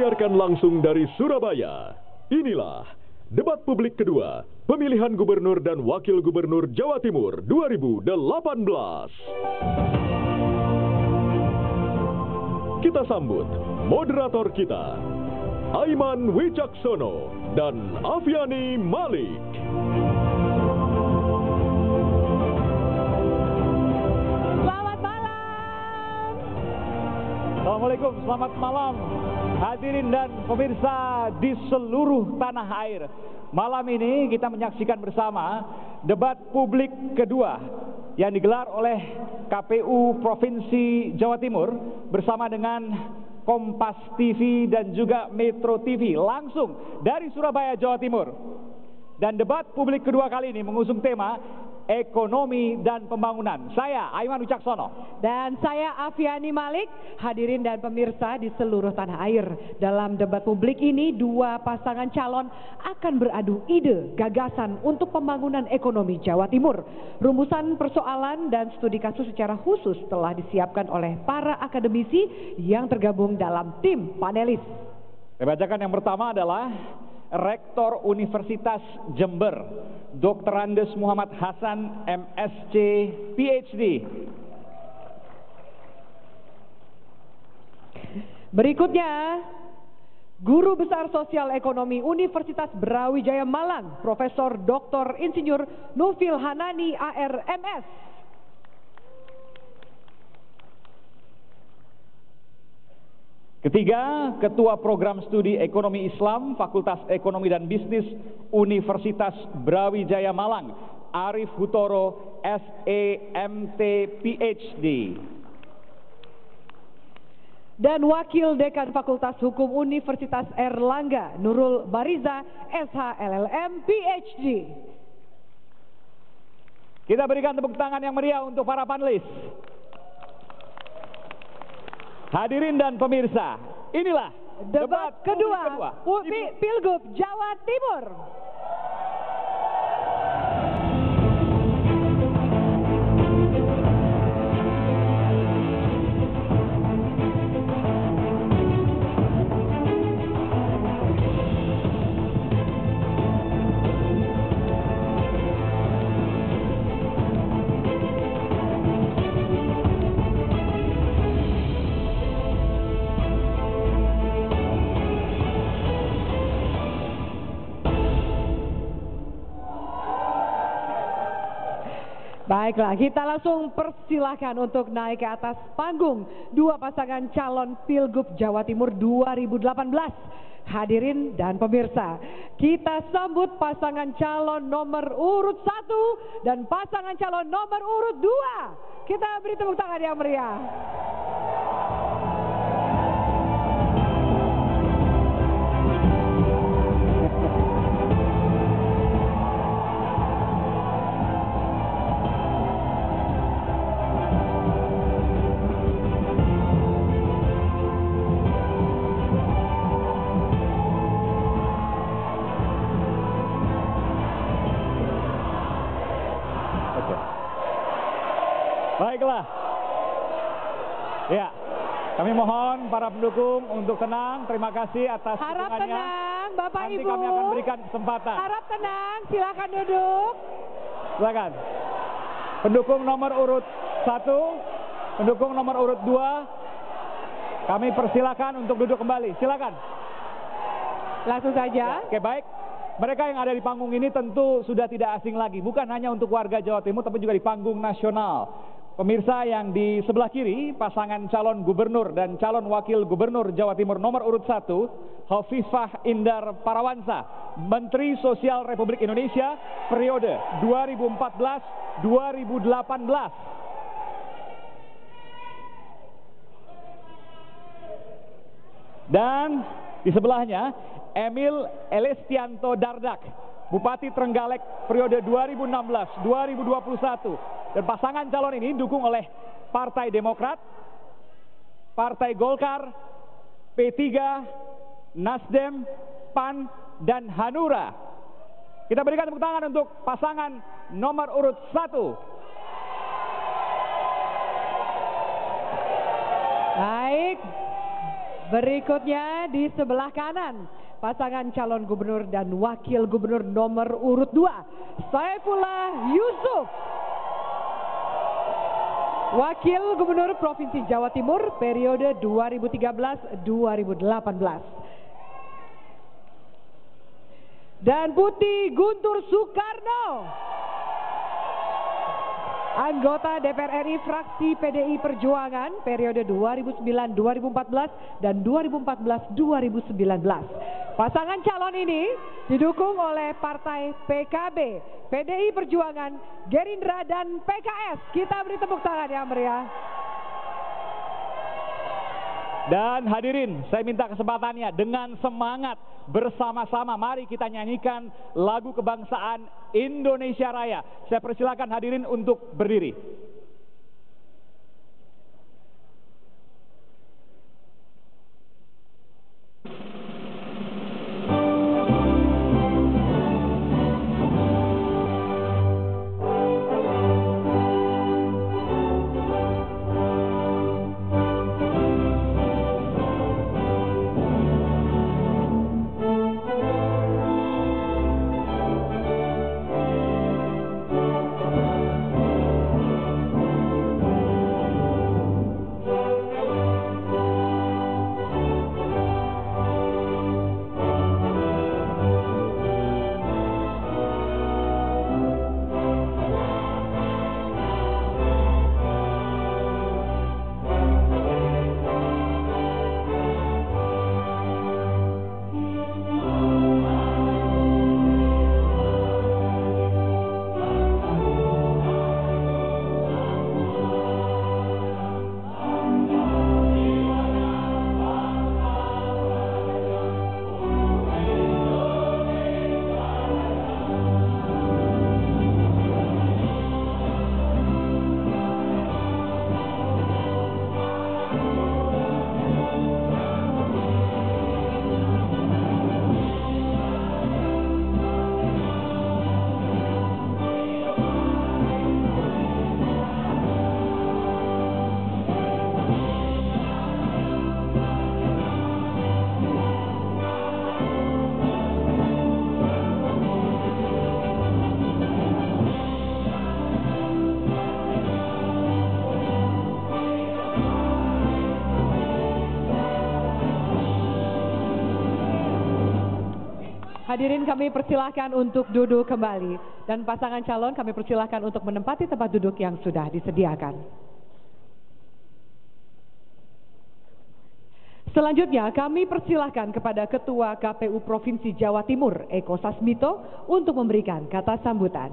Disiarkan langsung dari Surabaya. Inilah debat publik kedua pemilihan gubernur dan wakil gubernur Jawa Timur 2018. Kita sambut moderator kita, Aiman Wicaksono dan Afiani Malik. Selamat malam. Assalamualaikum, selamat malam hadirin dan pemirsa di seluruh tanah air. Malam ini kita menyaksikan bersama debat publik kedua yang digelar oleh KPU Provinsi Jawa Timur bersama dengan Kompas TV dan juga Metro TV langsung dari Surabaya, Jawa Timur. Dan debat publik kedua kali ini mengusung tema ekonomi dan pembangunan. Saya Aiman Wicaksono dan saya Afiani Malik. Hadirin dan pemirsa di seluruh tanah air, dalam debat publik ini dua pasangan calon akan beradu ide gagasan untuk pembangunan ekonomi Jawa Timur. Rumusan persoalan dan studi kasus secara khusus telah disiapkan oleh para akademisi yang tergabung dalam tim panelis. Saya bacakan yang pertama adalah Rektor Universitas Jember, Dr. Andes Muhammad Hasan, MSc, PhD. Berikutnya, Guru Besar Sosial Ekonomi Universitas Brawijaya Malang, Profesor Dr. Insinyur Nufil Hanani, ARMS. Ketiga, Ketua Program Studi Ekonomi Islam, Fakultas Ekonomi dan Bisnis Universitas Brawijaya Malang, Arif Hutoro, SEMT, PhD. Dan Wakil Dekan Fakultas Hukum Universitas Erlangga, Nurul Bariza, SHLLM, PhD. Kita berikan tepuk tangan yang meriah untuk para panelis. Hadirin dan pemirsa, inilah debat kedua Pilgub Jawa Timur. Baiklah, kita langsung persilahkan untuk naik ke atas panggung dua pasangan calon Pilgub Jawa Timur 2018. Hadirin dan pemirsa, kita sambut pasangan calon nomor urut 1 dan pasangan calon nomor urut 2. Kita beri tepuk tangan yang meriah. Baiklah, ya, kami mohon para pendukung untuk tenang. Terima kasih atas dukungannya. Harap tenang, Bapak Nanti Ibu. kami akan berikan kesempatan. Harap tenang, silakan duduk. Silakan. Pendukung nomor urut 1, pendukung nomor urut 2, kami persilakan untuk duduk kembali. Silakan. Langsung saja. Oke, baik. Mereka yang ada di panggung ini tentu sudah tidak asing lagi, bukan hanya untuk warga Jawa Timur, tapi juga di panggung nasional. Pemirsa yang di sebelah kiri, pasangan calon gubernur dan calon wakil gubernur Jawa Timur nomor urut 1, Hovifah Indar Parawansa, Menteri Sosial Republik Indonesia periode 2014-2018. Dan di sebelahnya, Emil Elestianto Dardak, Bupati Trenggalek periode 2016-2021. Dan pasangan calon ini didukung oleh Partai Demokrat, Partai Golkar, P3, Nasdem, PAN, dan Hanura. Kita berikan tepuk tangan untuk pasangan nomor urut 1. Baik, Berikutnya di sebelah kanan, pasangan calon gubernur dan wakil gubernur nomor urut 2, Saifullah Yusuf. Wakil Gubernur Provinsi Jawa Timur periode 2013-2018. Dan Putih Guntur Soekarno, anggota DPR RI fraksi PDI Perjuangan periode 2009-2014 dan 2014-2019. Pasangan calon ini didukung oleh Partai PKB, PDI Perjuangan, Gerindra dan PKS. Kita beri tepuk tangan yang meriah. Dan hadirin, saya minta kesempatannya dengan semangat bersama-sama mari kita nyanyikan lagu kebangsaan Indonesia Raya. Saya persilakan hadirin untuk berdiri. Hadirin kami persilahkan untuk duduk kembali dan pasangan calon kami persilahkan untuk menempati tempat duduk yang sudah disediakan. Selanjutnya kami persilahkan kepada Ketua KPU Provinsi Jawa Timur Eko Sasmito untuk memberikan kata sambutan.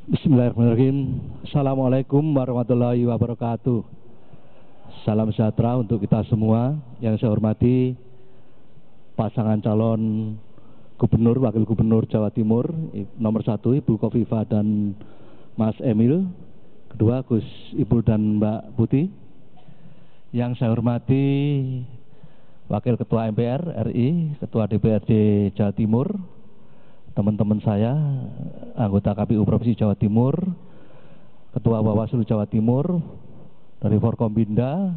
Bismillahirrahmanirrahim. Assalamualaikum warahmatullahi wabarakatuh. Salam sejahtera untuk kita semua. Yang saya hormati pasangan calon Gubernur, Wakil Gubernur Jawa Timur, nomor 1 Ibu Khofifah dan Mas Emil, kedua Gus Ipul dan Mbak Putih. Yang saya hormati Wakil Ketua MPR RI, Ketua DPRD Jawa Timur, teman-teman saya, anggota KPU Provinsi Jawa Timur, Ketua Bawaslu Jawa Timur, dari Forkombinda,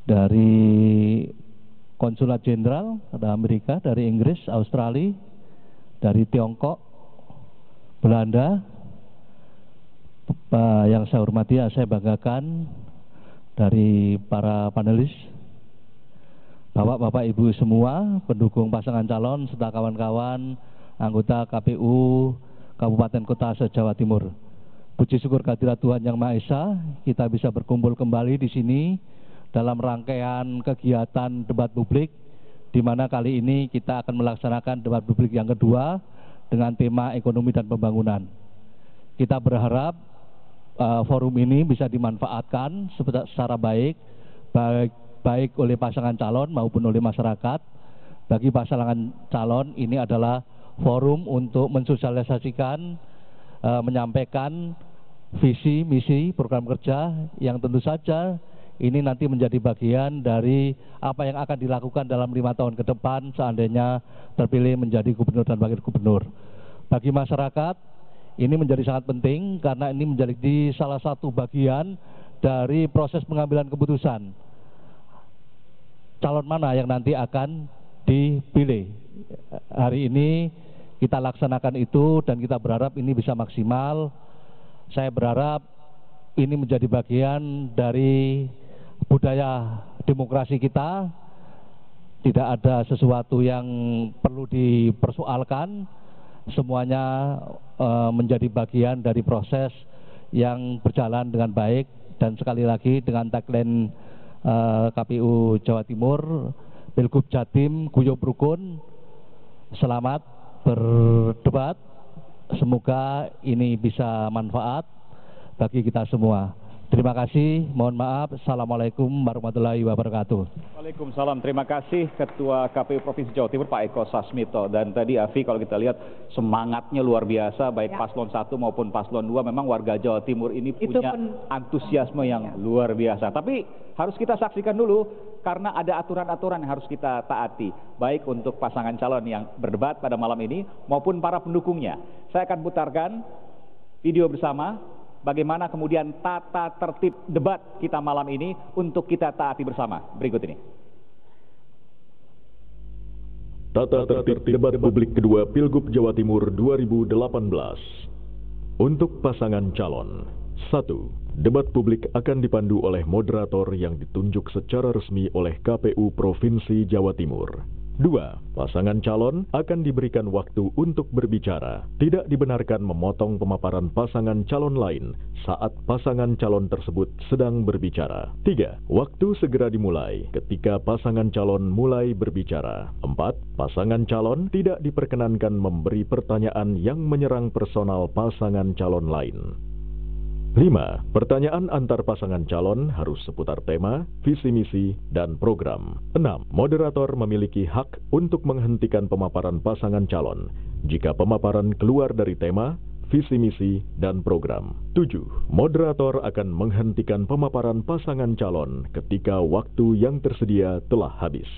dari Konsulat Jenderal ada Amerika, dari Inggris, Australia, dari Tiongkok, Belanda. Yang saya hormati, saya banggakan dari para panelis, Bapak-bapak Ibu semua, pendukung pasangan calon serta kawan-kawan anggota KPU Kabupaten Kota se-Jawa Timur. Puji syukur kehadirat Tuhan Yang Maha Esa, kita bisa berkumpul kembali di sini dalam rangkaian kegiatan debat publik, di mana kali ini kita akan melaksanakan debat publik yang kedua dengan tema ekonomi dan pembangunan. Kita berharap forum ini bisa dimanfaatkan secara baik oleh pasangan calon maupun oleh masyarakat. Bagi pasangan calon ini adalah forum untuk mensosialisasikan, menyampaikan visi, misi, program kerja yang tentu saja ini nanti menjadi bagian dari apa yang akan dilakukan dalam 5 tahun ke depan seandainya terpilih menjadi gubernur dan wakil gubernur. Bagi masyarakat ini menjadi sangat penting karena ini menjadi salah satu bagian dari proses pengambilan keputusan calon mana yang nanti akan dipilih. Hari ini kita laksanakan itu dan kita berharap ini bisa maksimal. Saya berharap ini menjadi bagian dari budaya demokrasi kita. Tidak ada sesuatu yang perlu dipersoalkan. Semuanya menjadi bagian dari proses yang berjalan dengan baik. Dan sekali lagi dengan tagline KPU Jawa Timur, Pilgub Jatim Guyub Rukun, selamat berdebat. Semoga ini bisa manfaat bagi kita semua. Terima kasih, mohon maaf. Assalamualaikum warahmatullahi wabarakatuh. Waalaikumsalam, terima kasih Ketua KPU Provinsi Jawa Timur Pak Eko Sasmito. Dan tadi Afi kalau kita lihat semangatnya luar biasa, baik paslon 1 maupun paslon 2. Memang warga Jawa Timur ini punya antusiasme yang luar biasa. Tapi harus kita saksikan dulu karena ada aturan-aturan yang harus kita taati, baik untuk pasangan calon yang berdebat pada malam ini maupun para pendukungnya. Saya akan putarkan video bersama bagaimana kemudian tata tertib debat kita malam ini untuk kita taati bersama. Berikut ini. Tata tertib debat publik kedua Pilgub Jawa Timur 2018. Untuk pasangan calon. 1. Debat publik akan dipandu oleh moderator yang ditunjuk secara resmi oleh KPU Provinsi Jawa Timur. 2. Pasangan calon akan diberikan waktu untuk berbicara. Tidak dibenarkan memotong pemaparan pasangan calon lain saat pasangan calon tersebut sedang berbicara. 3. Waktu segera dimulai ketika pasangan calon mulai berbicara. 4. Pasangan calon tidak diperkenankan memberi pertanyaan yang menyerang personal pasangan calon lain. 5. Pertanyaan antar pasangan calon harus seputar tema, visi misi, dan program. 6. Moderator memiliki hak untuk menghentikan pemaparan pasangan calon jika pemaparan keluar dari tema, visi misi, dan program. 7. Moderator akan menghentikan pemaparan pasangan calon ketika waktu yang tersedia telah habis.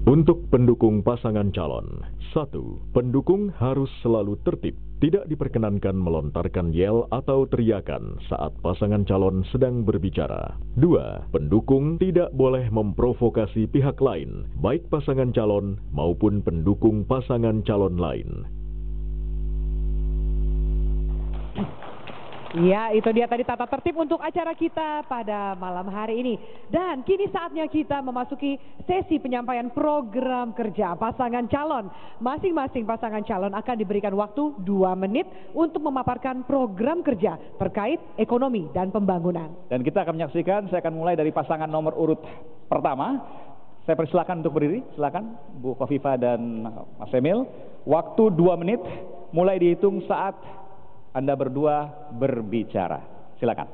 Untuk pendukung pasangan calon. 1. Pendukung harus selalu tertib. Tidak diperkenankan melontarkan yel atau teriakan saat pasangan calon sedang berbicara. 2. Pendukung tidak boleh memprovokasi pihak lain, baik pasangan calon maupun pendukung pasangan calon lain. Ya, itu dia tadi tata tertib untuk acara kita pada malam hari ini. Dan kini saatnya kita memasuki sesi penyampaian program kerja pasangan calon. Masing-masing pasangan calon akan diberikan waktu 2 menit untuk memaparkan program kerja terkait ekonomi dan pembangunan. Dan kita akan menyaksikan, saya akan mulai dari pasangan nomor urut pertama. Saya persilakan untuk berdiri, silakan Bu Kofifa dan Mas Emil. Waktu 2 menit, mulai dihitung saat Anda berdua berbicara. Silakan.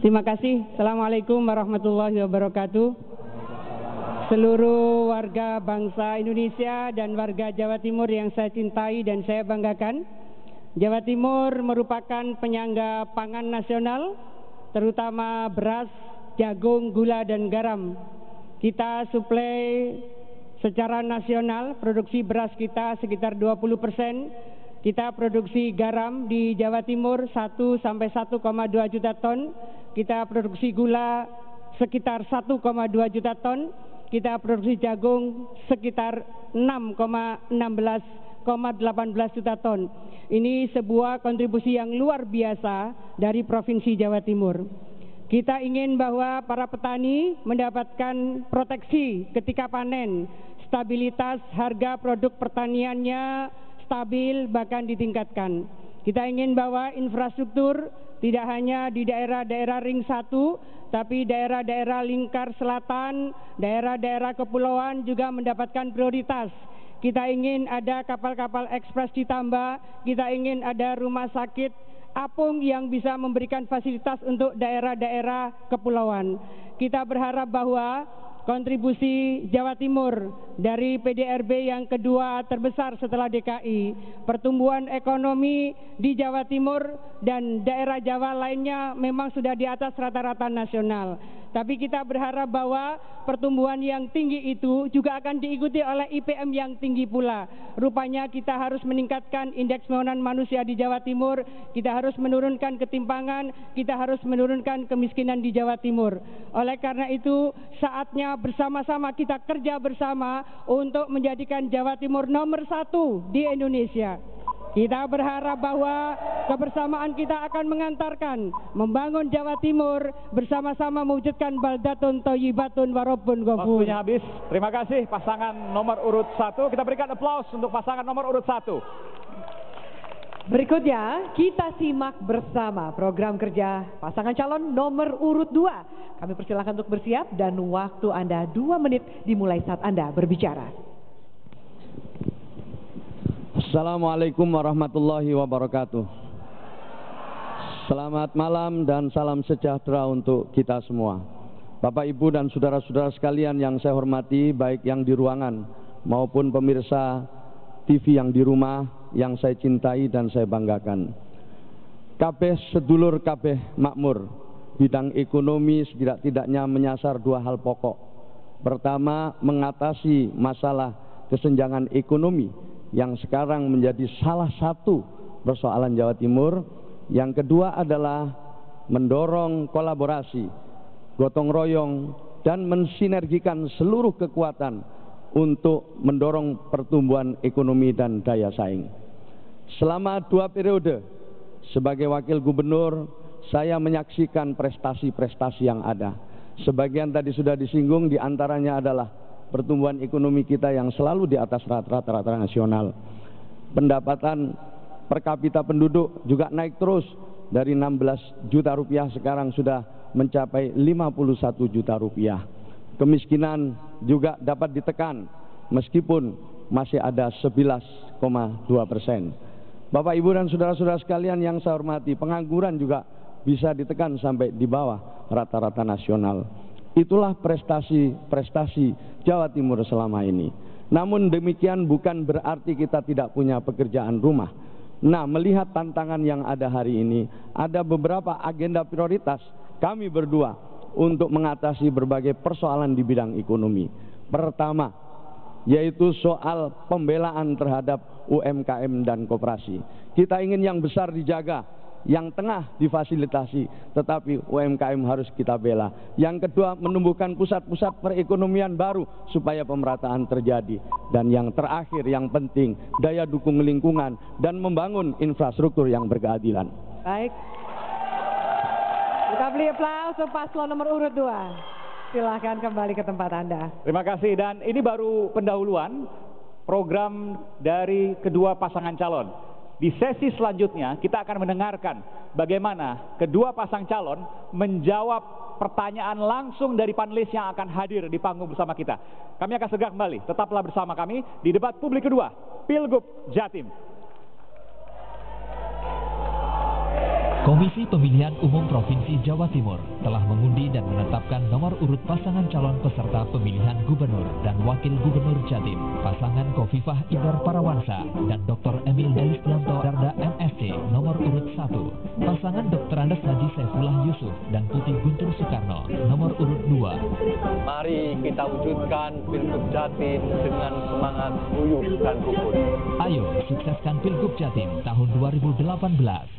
Terima kasih. Assalamualaikum warahmatullahi wabarakatuh. Seluruh warga bangsa Indonesia dan warga Jawa Timur yang saya cintai dan saya banggakan. Jawa Timur merupakan penyangga pangan nasional, terutama beras, jagung, gula, dan garam. Kita suplai secara nasional, produksi beras kita sekitar 20%. Kita produksi garam di Jawa Timur 1 sampai 1,2 juta ton. Kita produksi gula sekitar 1,2 juta ton. Kita produksi jagung sekitar 6,18 juta ton. Ini sebuah kontribusi yang luar biasa dari Provinsi Jawa Timur. Kita ingin bahwa para petani mendapatkan proteksi ketika panen, stabilitas harga produk pertaniannya stabil bahkan ditingkatkan. Kita ingin bahwa infrastruktur tidak hanya di daerah-daerah ring 1, tapi daerah-daerah lingkar selatan, daerah-daerah kepulauan juga mendapatkan prioritas. Kita ingin ada kapal-kapal ekspres ditambah, kita ingin ada rumah sakit apung yang bisa memberikan fasilitas untuk daerah-daerah kepulauan. Kita berharap bahwa kontribusi Jawa Timur dari PDRB yang kedua terbesar setelah DKI. Pertumbuhan ekonomi di Jawa Timur dan daerah Jawa lainnya memang sudah di atas rata-rata nasional. Tapi kita berharap bahwa pertumbuhan yang tinggi itu juga akan diikuti oleh IPM yang tinggi pula. Rupanya kita harus meningkatkan indeks pembangunan manusia di Jawa Timur, kita harus menurunkan ketimpangan, kita harus menurunkan kemiskinan di Jawa Timur. Oleh karena itu, saatnya bersama-sama kita kerja bersama untuk menjadikan Jawa Timur nomor 1 di Indonesia. Kita berharap bahwa kebersamaan kita akan mengantarkan membangun Jawa Timur bersama-sama mewujudkan baldatun thayyibatun warabun ghafur. Waktunya habis. Terima kasih pasangan nomor urut 1. Kita berikan aplaus untuk pasangan nomor urut 1. Berikutnya kita simak bersama program kerja pasangan calon nomor urut 2. Kami persilahkan untuk bersiap dan waktu Anda 2 menit dimulai saat Anda berbicara. Assalamualaikum warahmatullahi wabarakatuh. Selamat malam dan salam sejahtera untuk kita semua. Bapak, Ibu, dan saudara-saudara sekalian yang saya hormati, baik yang di ruangan maupun pemirsa TV yang di rumah, yang saya cintai dan saya banggakan. Kabeh sedulur kabeh makmur. Bidang ekonomi setidak-tidaknya menyasar 2 hal pokok. Pertama, mengatasi masalah kesenjangan ekonomi yang sekarang menjadi salah satu persoalan Jawa Timur. Yang kedua adalah mendorong kolaborasi, gotong royong, dan mensinergikan seluruh kekuatan untuk mendorong pertumbuhan ekonomi dan daya saing. Selama 2 periode sebagai wakil gubernur, saya menyaksikan prestasi-prestasi yang ada. Sebagian tadi sudah disinggung, diantaranya adalah pertumbuhan ekonomi kita yang selalu di atas rata-rata nasional. Pendapatan per kapita penduduk juga naik terus, dari 16 juta rupiah sekarang sudah mencapai 51 juta rupiah. Kemiskinan juga dapat ditekan meskipun masih ada 11,2%. Bapak, Ibu, dan saudara-saudara sekalian yang saya hormati, pengangguran juga bisa ditekan sampai di bawah rata-rata nasional. Itulah prestasi Jawa Timur selama ini. Namun demikian bukan berarti kita tidak punya pekerjaan rumah. Nah, melihat tantangan yang ada hari ini, ada beberapa agenda prioritas kami berdua untuk mengatasi berbagai persoalan di bidang ekonomi. Pertama, yaitu soal pembelaan terhadap UMKM dan koperasi. Kita ingin yang besar dijaga, yang tengah difasilitasi, tetapi UMKM harus kita bela. Yang kedua, menumbuhkan pusat-pusat perekonomian baru supaya pemerataan terjadi. Dan yang terakhir, yang penting, daya dukung lingkungan dan membangun infrastruktur yang berkeadilan. Baik. Kita beri aplaus untuk paslon nomor urut 2. Silahkan kembali ke tempat Anda. Terima kasih, dan ini baru pendahuluan program dari kedua pasangan calon. Di sesi selanjutnya kita akan mendengarkan bagaimana kedua pasang calon menjawab pertanyaan langsung dari panelis yang akan hadir di panggung bersama kita. Kami akan segera kembali, tetaplah bersama kami di debat publik kedua Pilgub Jatim. Komisi Pemilihan Umum Provinsi Jawa Timur telah mengundi dan menetapkan nomor urut pasangan calon peserta pemilihan Gubernur dan Wakil Gubernur Jatim. Pasangan Khofifah Indar Parawansa dan Dr. Emil Dalistianto Darda MSc nomor urut 1. Pasangan Dr. Andes Haji Saifullah Yusuf dan Putih Guntur Soekarno nomor urut 2. Mari kita wujudkan Pilgub Jatim dengan semangat guyup dan rukun. Ayo sukseskan Pilgub Jatim tahun 2018.